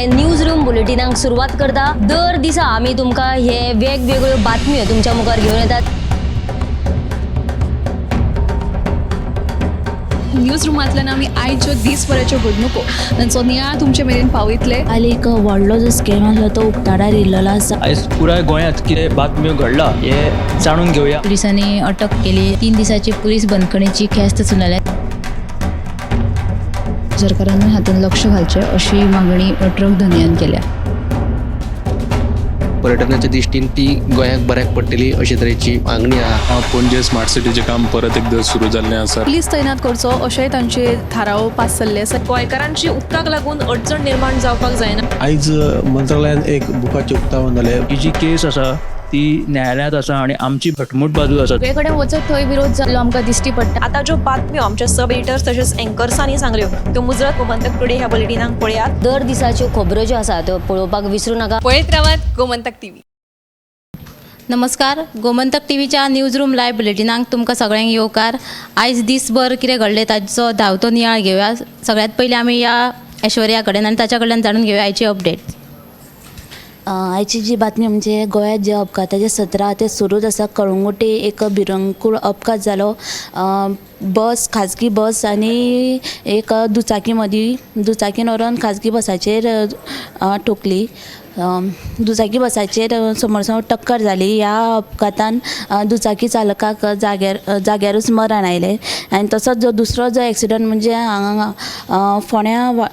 हे news room बुलेटिनाक सुरुवात करता। दर दिसा आम्ही तुमका हे वेगवेगळ्यो बातम्यो तुमच्या मुखार घेऊन येतात। न्यूज रुमांतल्यान आमी आयच्यो दिसभराच्यो घडणुको तांचो नियाळ तुमचे मेरेन पावयतले। आली एक व्हडलो जो स्कॅम आसलो तो उक्ताडार येयल्लो आसा। आयज पुराय गोंयांत कितें बातम्यो घडला हे जाणून घेवया। पुलिसांनी अटक केली। 3 दिसाची पुलीस बंदखणीची ख्यास्त सुनायल्या। सरकारान हातूंत लक्ष घालचें अशी मागणी ट्रक धन्यान केल्या। पर्यटनाच्या दृश्टीन ती गोंयाक बऱ्याक पडटली अशे तरेची मागणी आहा। पणजे स्मार्ट सिटीचें काम परत एकदा सुरू जाल्लें आसा। पुलीस तैनात करचो अशेंय तांचे थाराव पास जाल्ले आसा। गोंयकारांची उदकाक लागून अडचण निर्माण जावपाक जायना। आयज मंत्रालयान एक बुकाचें उक्तावण जालें। ही जी केस आसा ती न्यायालयांत आसा आणि आमची घटमूट बाजू आसा। सगळे कडेन वचत थंय विरोध जाल्लो आमकां दिश्टी पडटा। आता ज्यो बातम्यो आमच्या सब एडिटर्स तशेंच अँकर्सांनी सांगल्यो त्यो मुजरत गोमंतक टुडे ह्या बुलेटिनाक पळयात। दर दिसाच्यो खबरो ज्यो आसा त्यो पळोवपाक विसरू नका। पळयत रावात गोमंतक टीव्ही। नमस्कार, गोमंतक टीव्हीच्या न्यूज रूम लायव्ह बुलेटिनाक तुमकां सगळ्यांक येवकार। आयज दिसभर कितें घडलें ताचो धांवतो नियाळ घेवया। सगळ्यात पयलीं आमी या ऐश्वर्या कडेन आनी ताच्या कडल्यान जाणून घेवया आयची अपडेट। आयची जी बातमी म्हणजे गोंयांत जे अपघाताचे सत्र ते सुरूच आसा। कळंगुटे एक भिरंकूळ अपघात जालो। बस खाजगी बस आनी एक दुचाकी मदीं दुचाकीन व्हरून खाजगी बसाचेर ठोकली। दुचाकी बसाचेर समोरसमोर टक्कर जाली। ह्या अपघातान दुचाकी चालकाक जाग्यारूच मरण आयलें। आनी तसोच जो दुसरो जो एक्सिडंट म्हणजे हांगा फोंड्या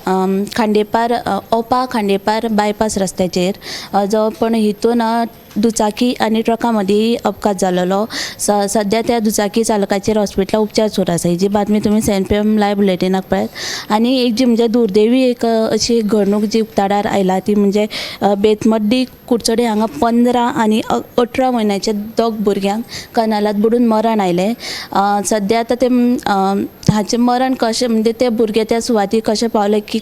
खांडेपार ओपा खांडेपार बायपास रस्त्याचेर जो पण हितून दुचाकी आनी ट्रका मदीं अपघात जालोलो। सद्या त्या दुचाकी चालकाचेर हॉस्पिटलांत उपचार सुरू आसा। ही जी बातमी तुमी CNPM लायव्ह बुलेटिनाक पळयात। आनी एक जी म्हणजे दुर्दैवी एक अशी घडणूक जी उक्ताडार आयला ती म्हणजे बेतमड्डी कुडचडे हांगा 15 आनी 18 म्हयन्याच्या 2 भुरग्यांक कनालात बुडून मरण आयलें। सद्या आतां ते हाचें मरण कशें म्हणजे ते भुरगे त्या सुवाती कशें पावले की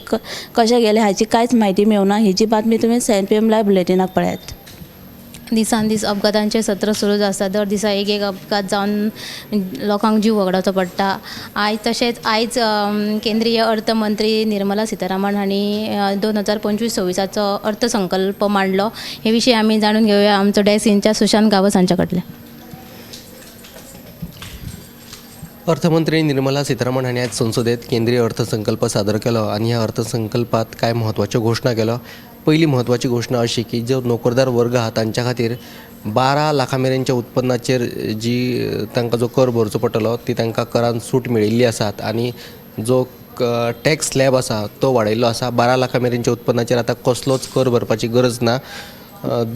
कशें गेले हाची कांयच म्हायती मेळना। ही जी बातमी तुमी CNPM लायव्ह बुलेटिनाक पळयात। दिसान दीस अपघातांचे सत्र सुरूच आसा। दर दिसा एक अपघात जावन लोकांक जीव वगडावचो पडटा। आयज केंद्रीय अर्थमंत्री निर्मला सीतारामन हांणी 2025-26 अर्थसंकल्प मांडलो। हे विशीं आमी जाणून घेवया आमचो डेस्क सुशांत गावस हांच्या कडल्यान। अर्थमंत्री निर्मला सीतारामन हांणी आज संसदेत केंद्रीय अर्थसंकल्प सादर केलो आनी ह्या अर्थसंकल्पात कांय म्हत्वाच्यो घोशणा केलो। पहिली म्हत्वाची घोशणा अशी की जो नोकरदार वर्ग आहा तांच्या खातीर 12 लाखां मेरेनच्या उत्पन्नाचेर जी तांकां जो कर भरचो पडटलो ती तांकां करान सूट मेळिल्ली आसात आनी जो टॅक्स स्लॅब आसा तो वाडयल्लो आसा। 12 लाखां मेरेनच्या उत्पन्नाचेर आतां कसलोच कर भरपाची गरज ना।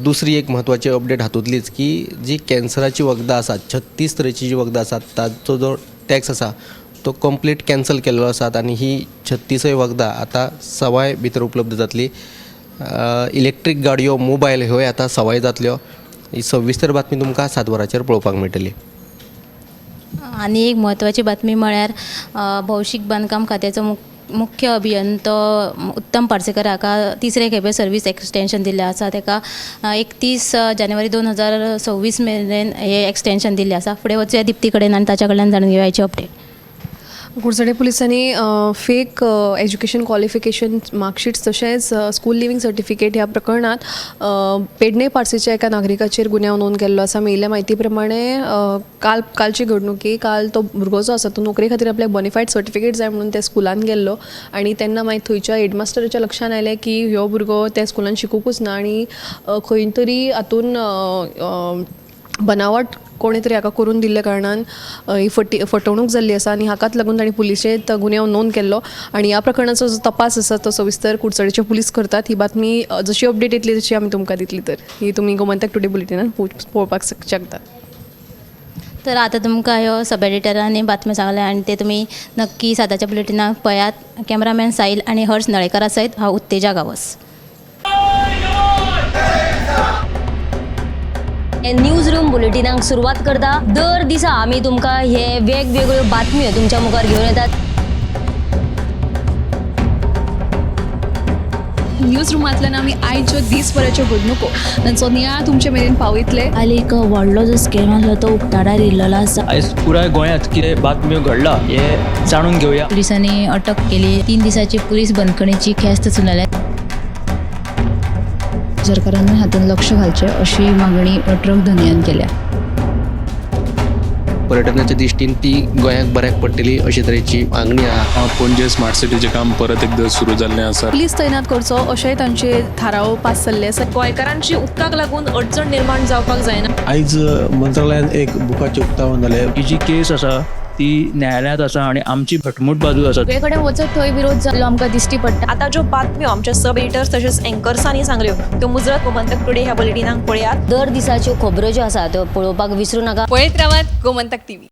दुसरी एक म्हत्वाची अपडेट हातूंतलीच की जी कॅन्सराची वखदां आसात 36 तरेची जी वखदां आसात ताचो जो टॅक्स आसा तो कंप्लीट कॅन्सल केल्लो आसात आनी ही 36 वखदां आतां सवाय भितर उपलब्ध जातली। इलेक्ट्रीक गाडयो मोबायल ह्योय आतां सवाय जातल्यो। ही सविस्तर बातमी तुमकां 7 वरांचेर पळोवपाक मेळटली। आनी एक म्हत्वाची बातमी म्हळ्यार भौशीक बांदकाम खात्याचो मुख्य अभियंतो उत्तम पार्सेकर हाका 3रे खेपे सर्वीस एक्सटेंशन दिल्लें आसा। ताका 31 जानेवारी 2026 मेरेन हे एक्सटेंशन दिल्लें आसा। फुडें वचूया दिप्ती कडेन आनी ताच्या कडल्यान जाणून घेवया अपडेट। कुडचडे पुलिसांनी फेक एज्युकेशन क्वॉलिफिकेशन मार्कशीट्स तशेंच स्कूल लिव्हिंग सर्टिफिकेट ह्या प्रकरणात पेडणे पार्सेच्या एका नागरिकाचेर गुन्यांव नोंद केल्लो आसा। मेळिल्ल्या म्हायती प्रमाणे कालची घडणुकी काल तो भुरगो जो आसा तो नोकरे खातीर आपल्याक बॉनिफायड सर्टिफिकेट जाय म्हणून त्या स्कुलान गेल्लो आनी तेन्ना मागीर थंयच्या हेडमास्टराच्या लक्षान आयलें की ह्यो भुरगो त्या स्कुलान शिकूंकूच ना आनी खंय तरी हातून बनावट कोणी तरी हाका करून दिल्ल्या कारणान ही फटवणूक जाल्ली आसा आनी हाकाच लागून तांणी पुलिशेंत गुन्यांव नोंद केल्लो आनी ह्या प्रकरणाचो जो तपास आसा तो सविस्तर कुडचडेचे पुलीस करतात। ही बातमी जशी अपडेट येतली तशी आमी तुमकां दितली तर ही तुमी गोमंतक टुडे बुलेटिनान पळोवपाक शकतात। तर आता तुमकां ह्यो सब एडिटरांनी बातम्यो सांगल्या आनी ते तुमी नक्की साताच्या बुलेटिनाक पळयात। कॅमेरामॅन साहिल आनी हर्ष नळेकारा सयत हांव उत्तेजा गावस। हे न्यूज रूम बुलेटिनाक सुरुवात करता। दर दिसा आम्ही तुमका हे वेगवेगळ्यो बातम्यो तुमच्या मुखार घेऊन येतात। न्यूज रुमांतल्यान आमी आयच्यो दिसभराच्यो घडणुको तांचो नियाळ तुमचे मेरेन पावयतले। आली एक व्हडलो जो स्कॅम आसलो तो उक्ताडार येयल्लो आसा। आयज पुराय गोंयांत कितें बातम्यो घडला हे जाणून घेवया। पुलिसांनी अटक केली। 3 दिसाची पुलीस बंदखणीची ख्यास्त सुनायल्या। सरकारान हातूंत लक्ष घालचें अशी मागणी ट्रक धनियान केल्या. पर्यटनाच्या दिश्टीन ती गोंयाक बऱ्याक पडटली अशे तरेची मागणी आहा. पणजे स्मार्ट सिटीचें काम परत एकदा सुरू जाल्लें आसा. पुलीस तैनात करचो अशेंय तांचे थाराव पास जाल्ले आसा. गोंयकारांची उदकाक लागून अडचण निर्माण जावपाक जायना. आयज मंत्रालयान एक बुकाचें उक्तावण जालें. ही जी केस आसा ती न्यायालयात आसा आणि आमची घटमूट बाजू आसा. सगळे कडेन वचत थंय विरोध जाल्लो आमकां दिश्टी पडटा. आता ज्यो बातम्यो आमच्या सब एडिटर्स तशेंच एंकर्सांनी सांगल्यो त्यो मुजरत गोमंतक टुडे ह्या बुलेटिनांक पळयात. दर दिसाच्यो खबरो ज्यो आसा त्यो पळोवपाक विसरूं नाका. पळयत रावात गोमंतक टीव्ही.